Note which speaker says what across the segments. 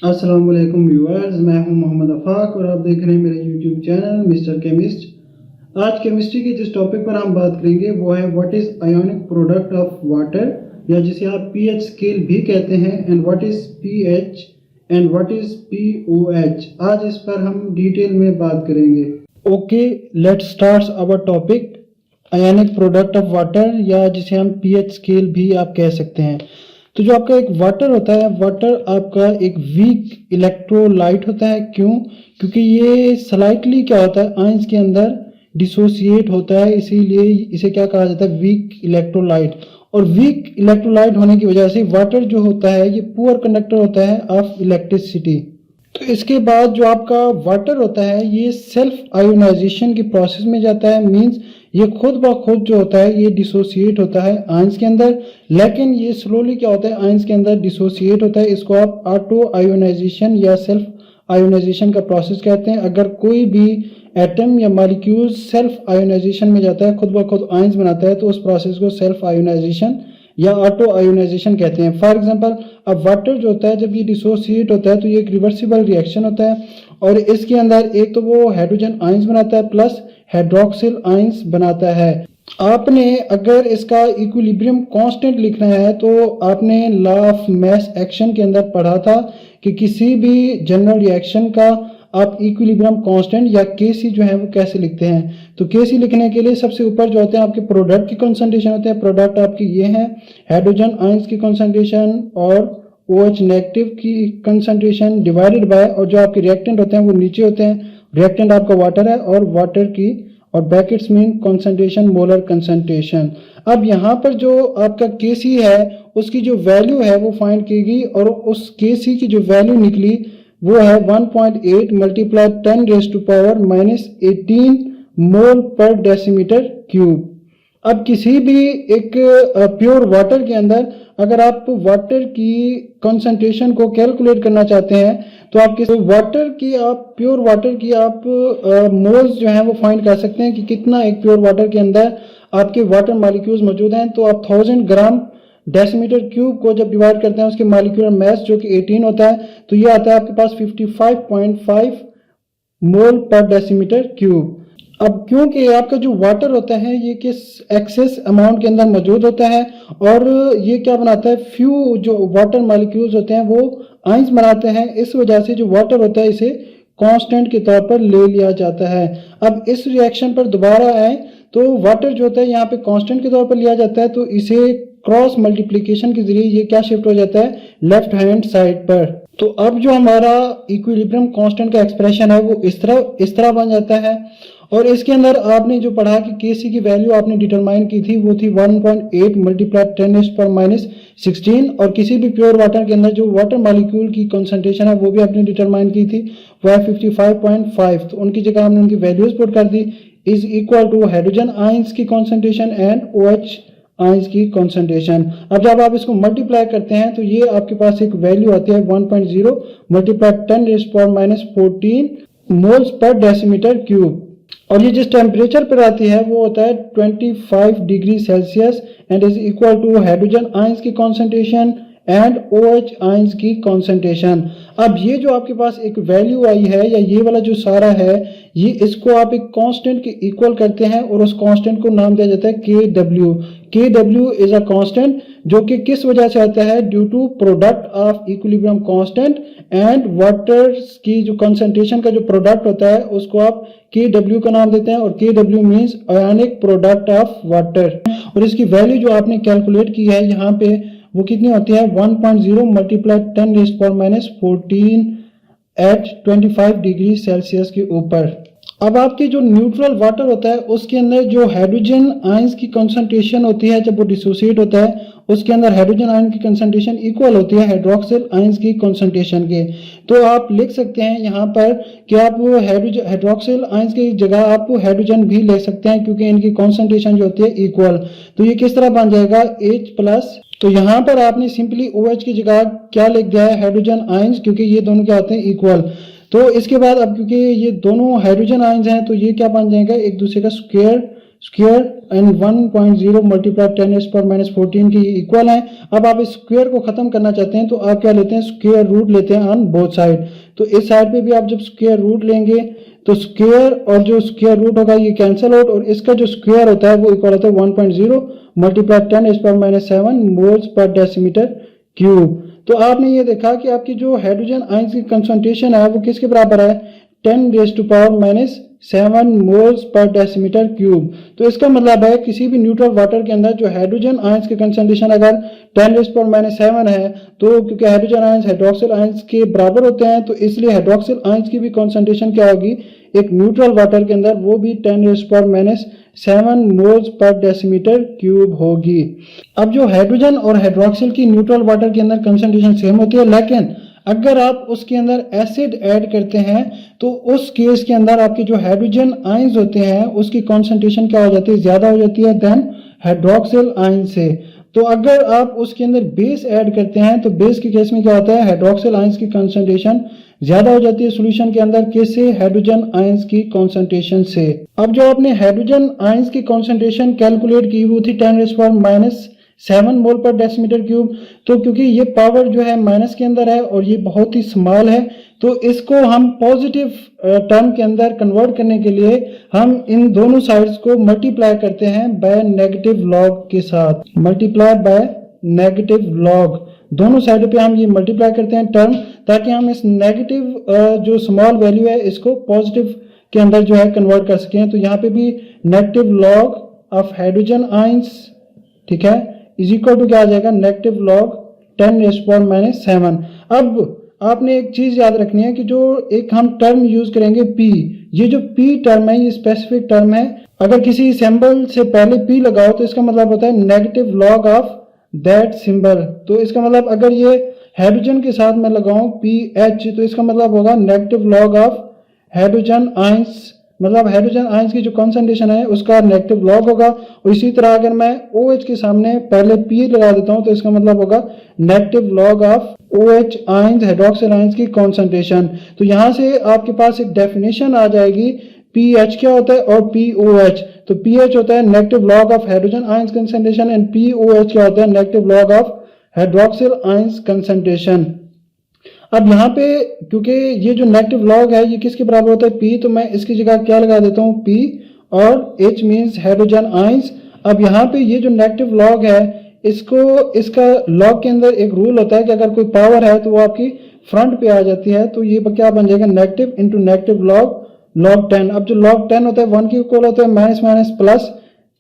Speaker 1: अस्सलाम वालेकुम व्यूअर्स, मैं हूं मोहम्मद आफाक और आप देख रहे हैं मेरा यूट्यूब चैनल मिस्टर केमिस्ट। आज केमिस्ट्री के जिस टॉपिक पर हम बात करेंगे वो है what is ionic product of water, या जिसे आप पीएच स्केल भी कहते हैं, and what is pH and what is pOH. आज इस पर हम डिटेल में बात करेंगे। Okay, let's start our topic ionic product of water, या जिसे हम पीएच स्केल भी आप कह सकते हैं। तो जो आपका एक वाटर होता है, वाटर आपका एक वीक इलेक्ट्रोलाइट होता है। क्यों? क्योंकि ये स्लाइटली क्या होता है, आयंस के अंदर डिसोसिएट होता है, इसीलिए इसे क्या कहा जाता है, वीक इलेक्ट्रोलाइट। और वीक इलेक्ट्रोलाइट होने की वजह से वाटर जो होता है ये पुअर कंडक्टर होता है ऑफ इलेक्ट्रिसिटी। तो इसके बाद जो आपका वाटर होता है ये सेल्फ आयोनाइजेशन की प्रोसेस में जाता है। मींस ये खुद ब खुद जो होता है ये डिसोसिएट होता है आयंस के अंदर, लेकिन ये स्लोली क्या होता है, आयंस के अंदर डिसोसिएट होता है। इसको आप ऑटो आयोनाइजेशन या सेल्फ आयोनाइजेशन का प्रोसेस कहते हैं। अगर कोई भी एटम या मॉलिक्यूल सेल्फ आयोनाइजेशन में जाता है, खुद ब खुद आयंस बनाता है, तो उस प्रोसेस को सेल्फ आयोनाइजेशन या ऑटो आयोनाइजेशन कहते हैं। फॉर एग्जांपल, अब वाटर जो होता है जब ये डिसोसिएट होता है तो ये एक रिवर्सिबल रिएक्शन होता है, और इसके अंदर एक तो वो हाइड्रोजन आयंस बनाता है प्लस हाइड्रोक्सिल आयंस बनाता है। आपने अगर इसका इक्विलिब्रियम कांस्टेंट लिखना है तो आपने लॉ ऑफ मास एक्शन के अंदर पढ़ा था कि किसी भी जनरल रिएक्शन का आप इक्विलिब्रियम कांस्टेंट या केसी जो है वो कैसे लिखते हैं। तो केसी लिखने के लिए सबसे ऊपर जो होते हैं आपके प्रोडक्ट की कंसंट्रेशन होते हैं। प्रोडक्ट आपकी ये हैं हाइड्रोजन आयंस की कंसंट्रेशन और OH नेगेटिव की कंसंट्रेशन डिवाइडेड बाय, और जो आपके रिएक्टेंट होते हैं वो नीचे होते हैं। रिएक्टेंट आपका वाटर है और वाटर की, और brackets mean concentration, molar concentration. अब यहाँ पर जो आपका केसी है उसकी जो वैल्यू है वो फाइंड की गई, और उस केसी की जो वैल्यू निकली वो है 1.8 मल्टीप्लाई 10⁻⁻18 मोल पर डेसीमीटर क्यूब। अब किसी भी एक प्योर वाटर के अंदर अगर आप वाटर की कंसंट्रेशन को कैलकुलेट करना चाहते हैं तो आप किसी वाटर की, आप प्योर वाटर की आप मोल्स जो हैं वो फाइंड कर सकते हैं कि कितना एक प्योर वाटर के अंदर आपके वाटर मॉलिक्यूल्स मौजूद हैं। तो आप 1000 ग्राम डेसीमीटर क्यूब को जब डिवाइड करते हैं उसके मॉलिक्यूलर मास जो कि 18 होता है, तो ये आता है आपके पास 55.5 मोल पर डेसीमीटर क्यूब। अब क्योंकि आपका जो वाटर होता है ये किस एक्सेस अमाउंट के अंदर मौजूद होता है, और ये क्या बनाता है, फ्यू जो वाटर मॉलिक्यूल्स होते हैं वो आयंस बनाते हैं, इस वजह से जो वाटर होता है इसे कांस्टेंट के तौर पर ले लिया जाता है। अब इस रिएक्शन पर दोबारा आए तो वाटर जो होता है यहाँ पे कांस्टेंट के तौर पर लिया जाता है, तो इसे क्रॉस मल्टीप्लिकेशन के जरिए ये क्या शिफ्ट हो जाता है, लेफ्ट हैंड साइड पर। तो अब जो हमारा इक्विलिब्रियम कांस्टेंट का एक्सप्रेशन है वो इस तरह बन जाता है। और इसके अंदर आपने जो पढ़ा कि केसी की वैल्यू आपने डिटरमाइन की थी वो थी 1.8 मल्टीप्लाई 10⁻⁻16, और किसी भी प्योर वाटर के अंदर जो वाटर मॉलिक्यूल की कंसंट्रेशन है वो भी आपने डिटरमाइन की थी, वो है 55.5। तो उनकी जगह हमने उनकी वैल्यूज पुट कर दी, is equal to hydrogen ions की कॉन्सेंट्रेशन एंड OH आयंस की कॉन्सेंट्रेशन। अब जब आप इसको मल्टीप्लाई करते हैं तो ये आपके पास एक वैल्यू आती है 1.0 multiply 10⁻⁻14 moles per decimetre cube, और ये जिस टेम्परेचर पर आती है वो होता है 25 degree Celsius, and is equal to hydrogen ions की कॉन्सेंट्रेशन एंड OH आयंस की कॉन्सेंट्रेशन। अब ये जो आपके पास एक वैल्यू आई है, या ये वाला जो सारा है, ये इसको आप एक कांस्टेंट के इक्वल करते हैं, और उस कांस्टेंट को नाम दिया जाता है KW। KW is a constant जो कि किस वजह से आता है, due to product of equilibrium constant and water की जो कंसंट्रेशन का जो प्रोडक्ट होता है उसको आप KW का नाम देते हैं, और KW means ionic product of water. और इसकी वैल्यू जो आपने कैलकुलेट की है यहाँ पे वो कितनी होती है, 1.0 मल्टीप्लाई 10⁻⁻14 एट 25 डिग्री सेल्सियस के ऊपर। अब आपके जो न्यूट्रल वाटर होता है उसके अंदर जो हाइड्रोजन आयंस की कंसंट्रेशन होती है, जब वो डिसोसिएट होता है उसके अंदर हाइड्रोजन आयन की कंसंट्रेशन इक्वल होती है हाइड्रोक्सिल आयंस की कंसंट्रेशन के। तो आप लिख सकते हैं यहाँ पर कि आप हाइड्रोक्सिल आयंस की जगह आप हाइड्रोजन भी ले सकते हैं, क्योंकि इनकी कंसंट्रेशन जो होती है इक्वल। तो ये किस तरह बन जाएगा, H+। तो यहाँ पर आपने सिंपली OH की जगह क्या लिख दिया है, हाइड्रोजन आयंस, क्योंकि ये दोनों क्या होते हैं, इक्वल। तो इसके बाद अब क्योंकि ये दोनों हाइड्रोजन आयंस हैं तो ये क्या बन जाएगा, एक दूसरे का स्क्वायर स्क्वायर एंड 1.0 मल्टीप्लाई 10⁻⁻14 के इक्वल है। अब आप इस स्क्वायर को खत्म करना चाहते हैं तो आप क्या लेते हैं, स्क्वायर रूट लेते हैं ऑन बोथ साइड। तो इस साइड पे भी आप जब स्क्वायर रूट लेंगे तो स्क्वायर और जो स्क्वायर रूट होगा ये कैंसिल आउट, और इसका जो स्क्वायर होता है वो इक्वल होता है 1.0 multiply 10⁻⁻7 moles per decimetre cube. तो आपने ये देखा कि आपकी जो हाइड्रोजन आयंस की कंसंट्रेशन है वो किसके बराबर है, 10⁻⁻7 मोल्स पर डेसीमीटर क्यूब। तो इसका मतलब है किसी भी न्यूट्रल वाटर के अंदर जो हाइड्रोजन आयंस की कंसंट्रेशन अगर 10⁻⁷ है, तो क्योंकि हाइड्रोजन आयंस हाइड्रोक्सिल आयंस के बराबर होते हैं तो इसलिए हाइड्रोक्सिल आयंस की भी कंसंट्रेशन क्या होगी एक न्यूट्रल वाटर के अंदर, वो भी 10⁻⁷ मोल्स पर डेसीमीटर क्यूब होगी। अब जो हाइड्रोजन और हाइड्रोक्सिल की न्यूट्रल वाटर के अंदर कंसंट्रेशन सेम होती है, लेकिन अगर आप उसके अंदर एसिड ऐड करते हैं तो उस केस के अंदर आपके जो हाइड्रोजन आयंस होते हैं उसकी कंसंट्रेशन क्या हो जाती है, ज्यादा हो जाती है देन हाइड्रोक्सिल आयन से। तो अगर आप उसके अंदर बेस ऐड करते हैं तो बेस के केस में क्या होता है, हाइड्रोक्सिल आयंस की कंसंट्रेशन ज्यादा हो जाती है सोल्यूशन के अंदर, किससे, हाइड्रोजन आयंस की कंसंट्रेशन से। अब जो आपने हाइड्रोजन आयंस की कंसंट्रेशन कैलकुलेट की वो थी 10⁻⁷ मोल पर डेसीमीटर क्यूब। तो क्योंकि ये पावर जो है माइनस के अंदर है और ये बहुत ही स्मॉल है, तो इसको हम पॉजिटिव टर्म के अंदर कन्वर्ट करने के लिए हम इन दोनों साइड्स को मल्टीप्लाई करते हैं बाय नेगेटिव लॉग के साथ, मल्टीप्लाई बाय नेगेटिव लॉग। दोनों साइड पे हम ये मल्टीप्लाई करते हैं टर्म, ताकि हम इस नेगेटिव जो स्मॉल वैल्यू है इसको पॉजिटिव के अंदर जो है कन्वर्ट कर सकें। तो यहाँ पे भी negative log of hydrogen ions, ठीक है, इज इक्वल टू क्या आ जाएगा, नेगेटिव लॉग 10⁻⁷। अब आपने एक चीज याद रखनी है कि जो एक हम टर्म यूज करेंगे P, ये जो P टर्म है ये स्पेसिफिक टर्म है। अगर किसी सिंबल से पहले P लगाओ तो इसका मतलब होता है negative log of that symbol. तो इसका मतलब अगर ये हाइड्रोजन के साथ मैं लगाऊं PH तो इसका मतलब होगा negative log of hydrogen ions, मतलब हाइड्रोजन आयंस की जो कंसंट्रेशन है उसका नेगेटिव लॉग होगा। और इसी तरह अगर मैं OH के सामने पहले P लगा देता हूं तो इसका मतलब होगा negative log of OH ions, hydroxyl ions की कंसंट्रेशन। तो यहां से आपके पास एक डेफिनेशन आ जाएगी, PH क्या होता है और POH। तो PH होता है negative log of hydrogen ions concentration and POH क्या होता है, negative log of hydroxyl ions concentration. अब यहाँ पे क्योंकि ये जो नेगेटिव लॉग है ये किसके बराबर होता है, P, तो मैं इसकी जगह क्या लगा देता हूँ P और H मीन्स हाइड्रोजन आयंस। अब यहाँ पे ये जो नेगेटिव लॉग है इसको, इसका लॉग के अंदर एक रूल होता है कि अगर कोई पावर है तो वो आपकी फ्रंट पे आ जाती है। तो ये क्या बन जाएगा, negative into negative log log 10। अब जो log 10 होता है 1 के इक्वल होता है माइनस माइनस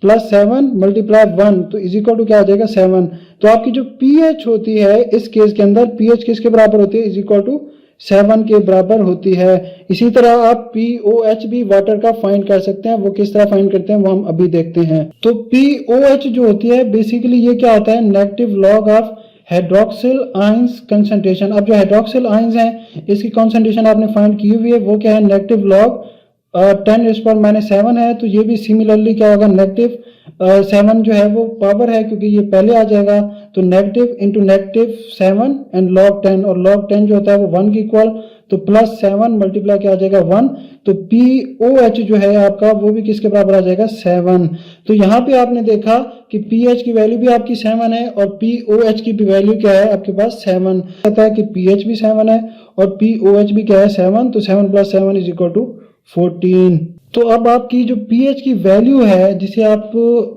Speaker 1: प्लस 7 मल्टीप्लाई 1, तो इज इक्वल टू क्या आ जाएगा 7। तो आपकी जो pH होती है इस केस के अंदर pH किसके बराबर होती है, इज इक्वल टू 7 के बराबर होती है। इसी तरह आप POH भी वाटर का फाइंड कर सकते हैं, वो किस तरह फाइंड करते हैं वो हम अभी देखते हैं। तो POH जो होती है बेसिकली ये क्या होता है, negative log of hydroxyl ions concentration. अब जो हाइड्रोक्सिल आयंस हैं इसकी कंसंट्रेशन आपने फाइंड की हुई है, वो क्या है, नेगेटिव लॉग 10⁻⁷ है। तो ये भी सिमिलरली क्या होगा, नेगेटिव 7 जो है वो पावर है क्योंकि ये पहले आ जाएगा, तो negative into negative 7 and log 10, और log 10 जो होता है वो 1 की इक्वल, तो प्लस 7 मल्टीप्लाई क्या आ जाएगा 1। तो POH जो है आपका वो भी किसके बराबर आ जाएगा 7। तो यहाँ पे आपने देखा कि pH की वैल्यू भी आपकी 7 है और POH की भी वैल्यू क्या है आपके पास 7। कहता है कि pH भी 7 है और POH भी क्या है 7, तो 7 + 7 इज इक्वल टू 14। तो अब आपकी जो pH की वैल्यू है जिसे आप,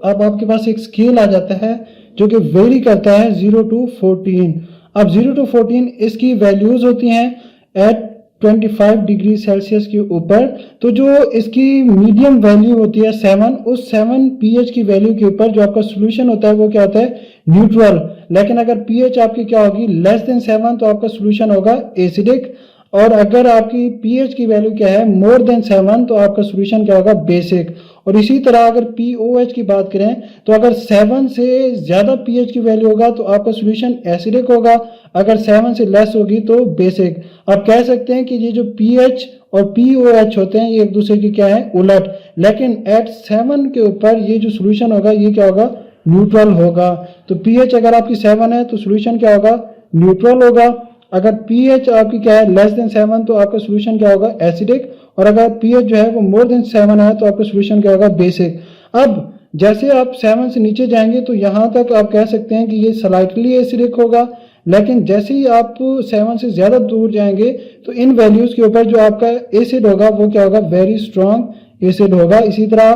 Speaker 1: अब आपके पास एक स्केल आ जाता है जो कि वेरी करता है 0 to 14। अब 0 to 14 इसकी वैल्यूज होती हैं एट 25 डिग्री सेल्सियस के ऊपर। तो जो इसकी मीडियम वैल्यू होती है 7, उस 7 pH की वैल्यू के ऊपर जो आपका सोल्यूशन होता है वो क्या होता है, न्यूट्रल। लेकिन अगर pH आपकी क्या होगी, लेस देन 7, तो आपका सोल्यूशन होगा एसिडिक। और अगर आपकी pH की वैल्यू क्या है, मोर देन 7, तो आपका सोल्यूशन क्या होगा, बेसिक। और इसी तरह अगर POH की बात करें तो अगर 7 से ज्यादा pH की वैल्यू होगा तो आपका सोल्यूशन एसिडिक होगा, अगर 7 से लेस होगी तो बेसिक। आप कह सकते हैं कि ये जो pH और POH होते हैं ये एक दूसरे की क्या है, उलट। लेकिन एट 7 के ऊपर ये जो सोल्यूशन होगा ये क्या होगा, न्यूट्रल होगा। तो pH अगर आपकी 7 है तो सोल्यूशन क्या होगा, न्यूट्रल होगा। अगर pH आपकी क्या है, लेस देन 7, तो आपका सोल्यूशन क्या होगा, एसिडिक। और अगर pH जो है वो मोर देन 7 है तो आपका सोल्यूशन क्या होगा, बेसिक। अब जैसे आप 7 से नीचे जाएंगे तो यहाँ तक आप कह सकते हैं कि ये स्लाइटली एसिडिक होगा, लेकिन जैसे ही आप 7 से ज़्यादा दूर जाएंगे तो इन वैल्यूज़ के ऊपर जो आपका एसिड होगा वो क्या होगा, वेरी स्ट्रॉन्ग एसिड होगा। इसी तरह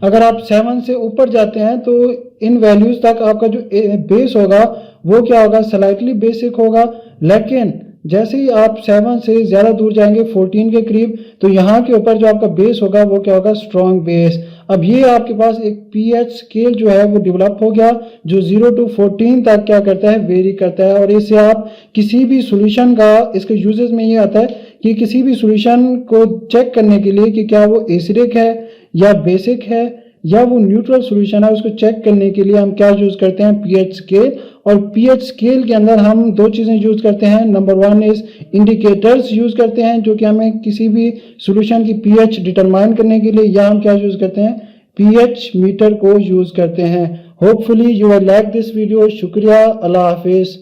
Speaker 1: अगर आप 7 से ऊपर जाते हैं तो इन वैल्यूज़ तक आपका जो बेस होगा वो क्या होगा, स्लाइटली बेसिक होगा, लेकिन जैसे ही आप 7 से ज़्यादा दूर जाएंगे 14 के करीब तो यहाँ के ऊपर जो आपका बेस होगा वो क्या होगा, स्ट्रॉन्ग बेस। अब ये आपके पास एक पीएच स्केल जो है वो डेवलप हो गया जो 0 to 14 तक क्या करता है, वेरी करता है। और इससे आप किसी भी सॉल्यूशन का, इसके यूजेस में ये आता है कि किसी भी सॉल्यूशन को चेक करने के लिए कि क्या वो एसिडिक है या बेसिक है या वो न्यूट्रल सॉल्यूशन है, उसको चेक करने के लिए हम क्या यूज़ करते हैं, पीएच स्केल। और पीएच स्केल के अंदर हम दो चीज़ें यूज़ करते हैं। नंबर 1 इज इंडिकेटर्स यूज़ करते हैं जो कि हमें किसी भी सॉल्यूशन की पीएच डिटरमाइन करने के लिए, या हम क्या यूज़ करते हैं, पीएच मीटर को यूज़ करते हैं। Hopefully you will like this video. शुक्रिया, अल्लाह हाफिज़।